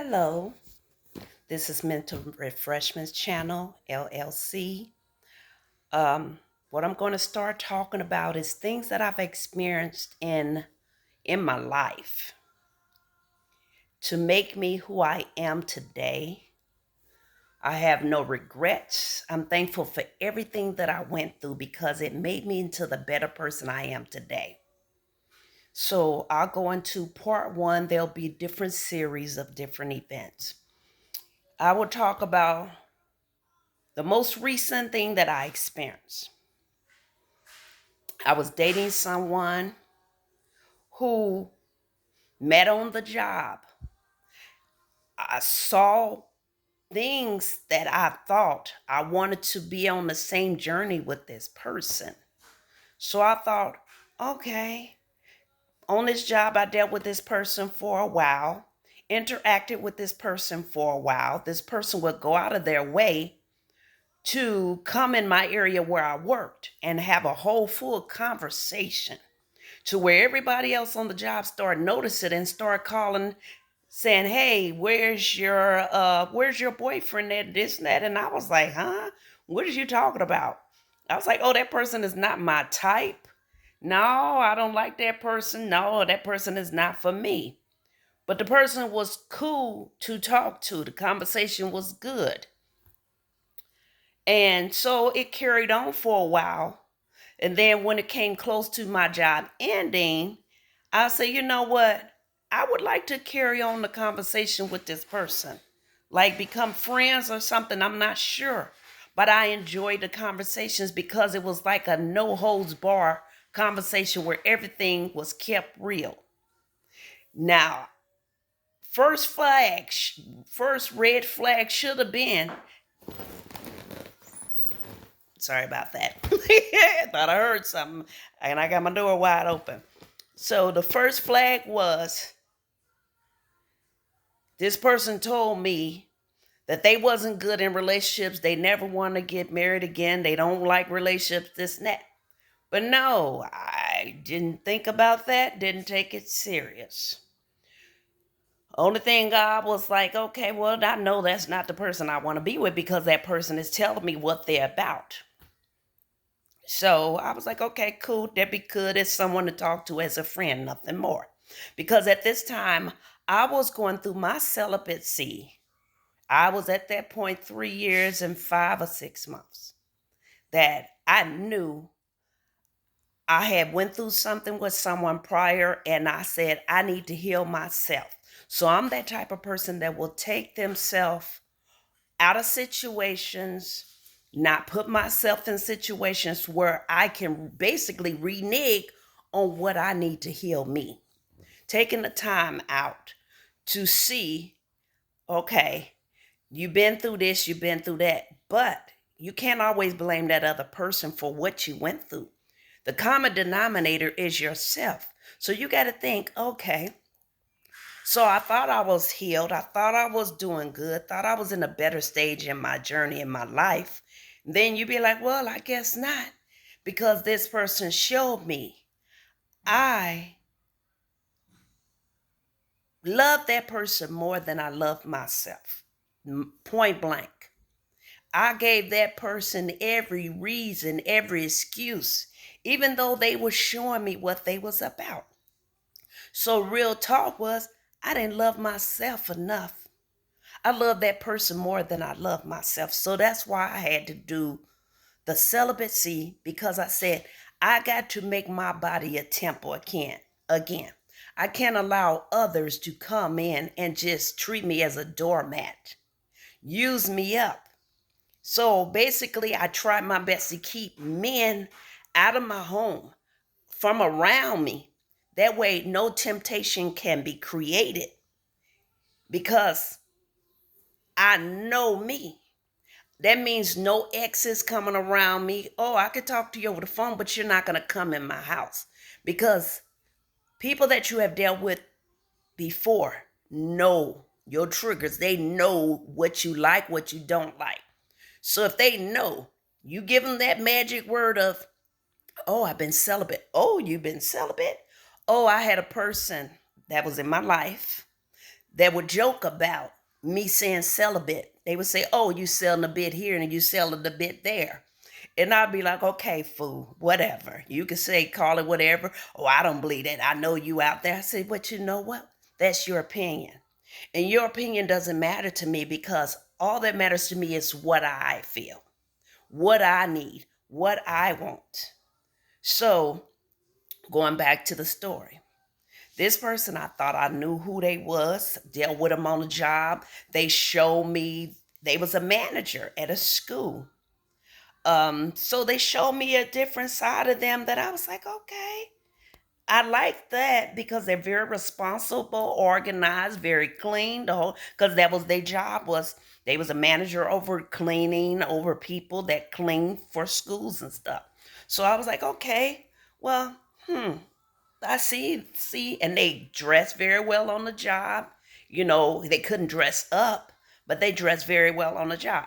Hello, this is Mental Refreshments Channel, LLC. What I'm going to start talking about is things that I've experienced in my life to make me who I am today. I have no regrets. I'm thankful for everything that I went through because it made me into the better person I am today. So I'll go into part one. There'll be different series of different events. I will talk about the most recent thing that I experienced. I was dating someone who met on the job. I saw things that I thought I wanted to be on the same journey with this person. So I thought, okay, on this job, I dealt with this person for a while, interacted with this person for a while. This person would go out of their way to come in my area where I worked and have a whole full conversation to where everybody else on the job started noticing and started calling saying, hey, where's your boyfriend at this and that? And I was like, huh? What are you talking about? I was like, oh, that person is not my type. No, I don't like that person. No, that person is not for me. But the person was cool to talk to. The conversation was good. And so it carried on for a while. And then when it came close to my job ending, I said, you know what? I would like to carry on the conversation with this person, like become friends or something. I'm not sure. But I enjoyed the conversations because it was like a no holds bar conversation where everything was kept real. Now, first red flag should have been, sorry about that. I thought I heard something and I got my door wide open. So the first flag was this person told me that they wasn't good in relationships. They never want to get married again. They don't like relationships, this and that. But no, I didn't think about that, didn't take it serious. Only thing God was like, okay, well, I know that's not the person I want to be with because that person is telling me what they're about. So I was like, okay, cool. That'd be good as someone to talk to as a friend, nothing more. Because at this time, I was going through my celibacy. I was at that point 3 years and 5 or 6 months that I knew I had went through something with someone prior and I said, I need to heal myself. So I'm that type of person that will take themselves out of situations, not put myself in situations where I can basically renege on what I need to heal me. Taking the time out to see, okay, you've been through this, you've been through that, but you can't always blame that other person for what you went through. The common denominator is yourself. So you got to think, okay, so I thought I was healed. I thought I was doing good. Thought I was in a better stage in my journey in my life. Then you be like, well, I guess not. Because this person showed me I love that person more than I love myself. Point blank. I gave that person every reason, every excuse, even though they were showing me what they was about. So real talk was I didn't love myself enough. I love that person more than I love myself. So that's why I had to do the celibacy because I said, I got to make my body a temple again. Again. I can't allow others to come in and just treat me as a doormat, use me up. So basically, I tried my best to keep men out of my home, from around me. That way, no temptation can be created because I know me. That means no exes coming around me. Oh, I could talk to you over the phone, but you're not going to come in my house because people that you have dealt with before know your triggers. They know what you like, what you don't like. So if they know, you give them that magic word of, oh, I've been celibate. Oh, you've been celibate. Oh, I had a person that was in my life that would joke about me saying sell a bit. They would say, oh, you selling a bit here and you selling a bit there. And I'd be like, okay, fool, whatever. You can say, call it whatever. Oh, I don't believe that. I know you out there. I say, but you know what? That's your opinion. And your opinion doesn't matter to me because all that matters to me is what I feel, what I need, what I want. So, going back to the story, this person, I thought I knew who they was, dealt with them on the job. They showed me they was a manager at a school. So they showed me a different side of them that I was like, okay, I like that because they're very responsible, organized, very clean. The whole because that was their job was they was a manager over cleaning over people that clean for schools and stuff. So I was like, okay, well, I see, and they dress very well on the job. You know, they couldn't dress up, but they dressed very well on the job.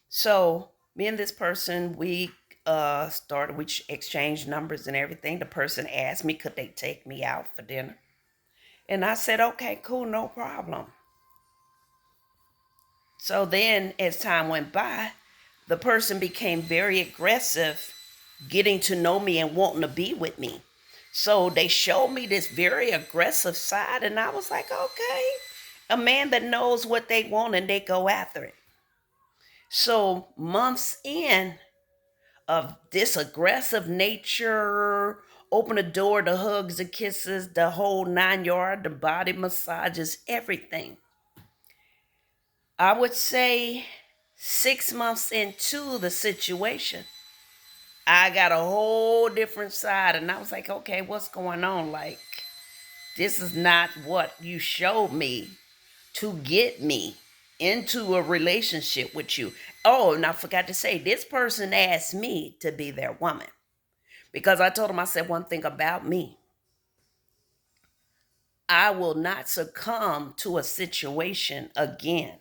So me and this person, we started, we exchanged numbers and everything. The person asked me, could they take me out for dinner? And I said, okay, cool, no problem. So then as time went by, the person became very aggressive, getting to know me and wanting to be with me. So they showed me this very aggressive side, and I was like, okay, a man that knows what they want and they go after it. So months in of this aggressive nature, open the door, the hugs, the kisses, the whole 9 yard, the body massages, everything. I would say 6 months into the situation, I got a whole different side, and I was like, okay, what's going on? Like, this is not what you showed me to get me into a relationship with you. Oh, and I forgot to say, this person asked me to be their woman because I told him, I said, one thing about me, I will not succumb to a situation again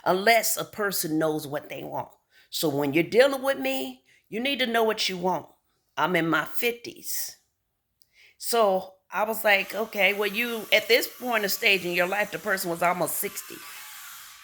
unless a person knows what they want. So when you're dealing with me, you need to know what you want. I'm in my 50s. So I was like, okay, well, you, at this point of stage in your life, the person was almost 60.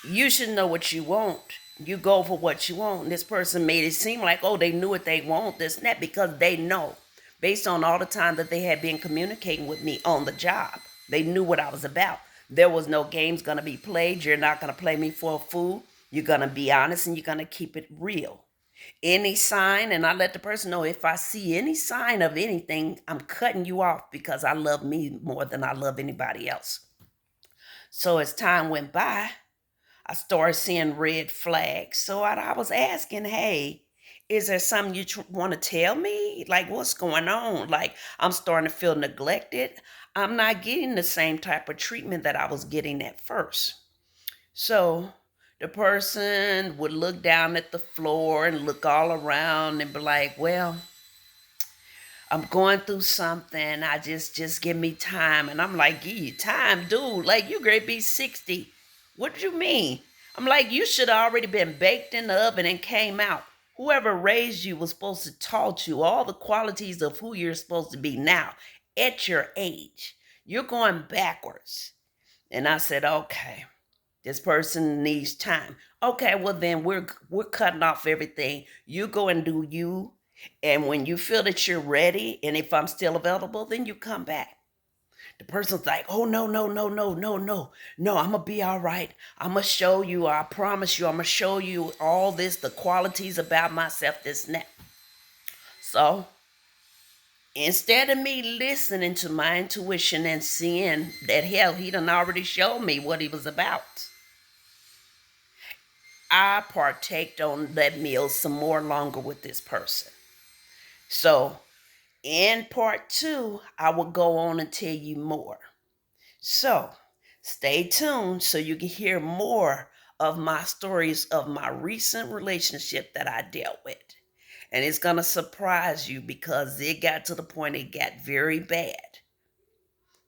You should know what you want. You go for what you want. And this person made it seem like, oh, they knew what they want, this and that, because they know, based on all the time that they had been communicating with me on the job. They knew what I was about. There was no games going to be played. You're not going to play me for a fool. You're going to be honest and you're going to keep it real. Any sign, and I let the person know, if I see any sign of anything, I'm cutting you off because I love me more than I love anybody else. So as time went by, I started seeing red flags. So I was asking, hey, is there something you want to tell me? Like, what's going on? Like, I'm starting to feel neglected. I'm not getting the same type of treatment that I was getting at first. So the person would look down at the floor and look all around and be like, well, I'm going through something. I just give me time. And I'm like, give you time, dude. Like, you great be 60. What do you mean? I'm like, you should have already been baked in the oven and came out. Whoever raised you was supposed to taught you all the qualities of who you're supposed to be now at your age. You're going backwards. And I said, okay, this person needs time. Okay, well then we're cutting off everything. You go and do you. And when you feel that you're ready, and if I'm still available, then you come back. The person's like, oh, no, no, no, no, no, no. No, I'm going to be all right. I'm going to show you, I promise you, I'm going to show you all this, the qualities about myself, this and that. So instead of me listening to my intuition and seeing that, hell, he done already showed me what he was about, I partaked on that meal some more longer with this person. So in part 2, I will go on and tell you more. So stay tuned so you can hear more of my stories of my recent relationship that I dealt with. And it's going to surprise you because it got to the point it got very bad.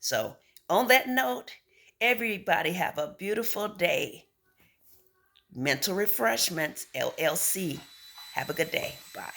So on that note, everybody have a beautiful day. Mental Refreshments, LLC. Have a good day. Bye.